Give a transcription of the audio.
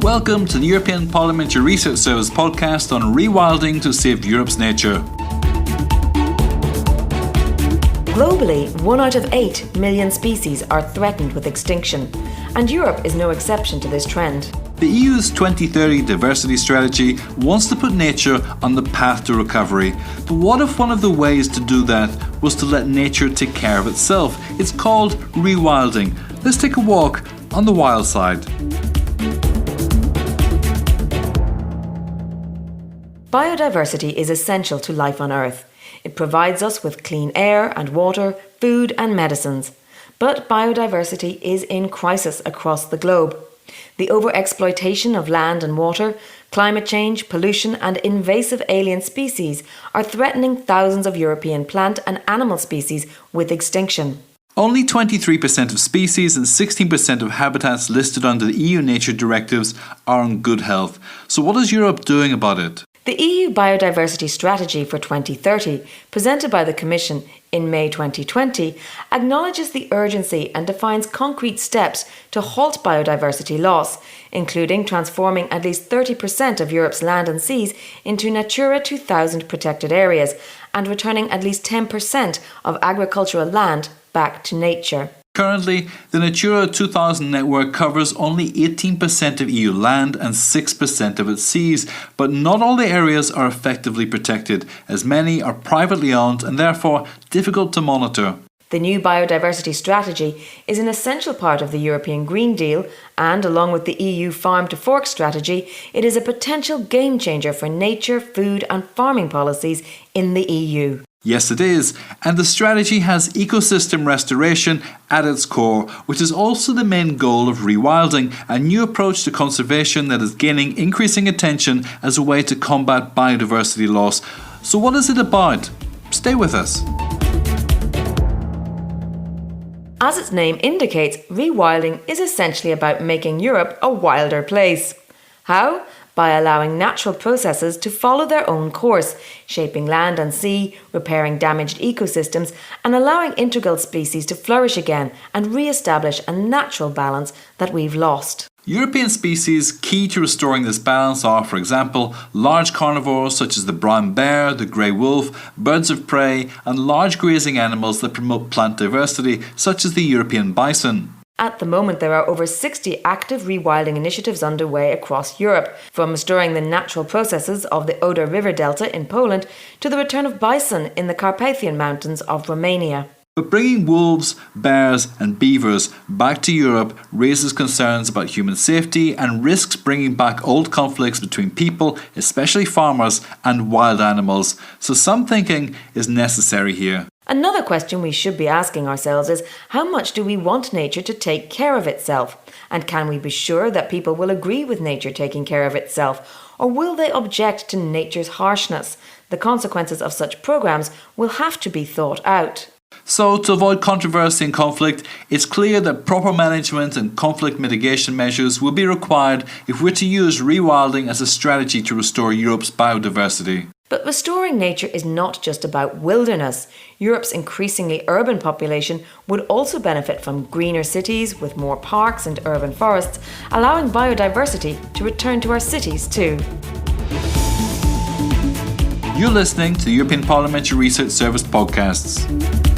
Welcome to the European Parliamentary Research Service podcast on rewilding to save Europe's nature. Globally, 1 out of 8 million species are threatened with extinction, and Europe is no exception to this trend. The EU's 2030 diversity strategy wants to put nature on the path to recovery. But what if one of the ways to do that was to let nature take care of itself? It's called rewilding. Let's take a walk on the wild side. Biodiversity is essential to life on Earth. It provides us with clean air and water, food and medicines. But biodiversity is in crisis across the globe. The overexploitation of land and water, climate change, pollution and invasive alien species are threatening thousands of European plant and animal species with extinction. Only 23% of species and 16% of habitats listed under the EU nature directives are in good health. So what is Europe doing about it? The EU Biodiversity Strategy for 2030, presented by the Commission in May 2020, acknowledges the urgency and defines concrete steps to halt biodiversity loss, including transforming at least 30% of Europe's land and seas into Natura 2000 protected areas and returning at least 10% of agricultural land back to nature. Currently, the Natura 2000 network covers only 18% of EU land and 6% of its seas, but not all the areas are effectively protected, as many are privately owned and therefore difficult to monitor. The new biodiversity strategy is an essential part of the European Green Deal and, along with the EU Farm to Fork strategy, it is a potential game changer for nature, food and farming policies in the EU. Yes, it is, and the strategy has ecosystem restoration at its core, which is also the main goal of rewilding, a new approach to conservation that is gaining increasing attention as a way to combat biodiversity loss. So what is it about? Stay with us. As its name indicates, rewilding is essentially about making Europe a wilder place. How? By allowing natural processes to follow their own course, shaping land and sea, repairing damaged ecosystems, and allowing integral species to flourish again and re-establish a natural balance that we've lost. European species key to restoring this balance are, for example, large carnivores such as the brown bear, the grey wolf, birds of prey, and large grazing animals that promote plant diversity, such as the European bison. At the moment, there are over 60 active rewilding initiatives underway across Europe, from restoring the natural processes of the Oder River Delta in Poland to the return of bison in the Carpathian Mountains of Romania. But bringing wolves, bears and beavers back to Europe raises concerns about human safety and risks bringing back old conflicts between people, especially farmers, and wild animals. So some thinking is necessary here. Another question we should be asking ourselves is, how much do we want nature to take care of itself? And can we be sure that people will agree with nature taking care of itself? Or will they object to nature's harshness? The consequences of such programs will have to be thought out. So, to avoid controversy and conflict, it's clear that proper management and conflict mitigation measures will be required if we're to use rewilding as a strategy to restore Europe's biodiversity. But restoring nature is not just about wilderness. Europe's increasingly urban population would also benefit from greener cities with more parks and urban forests, allowing biodiversity to return to our cities too. You're listening to the European Parliamentary Research Service podcasts.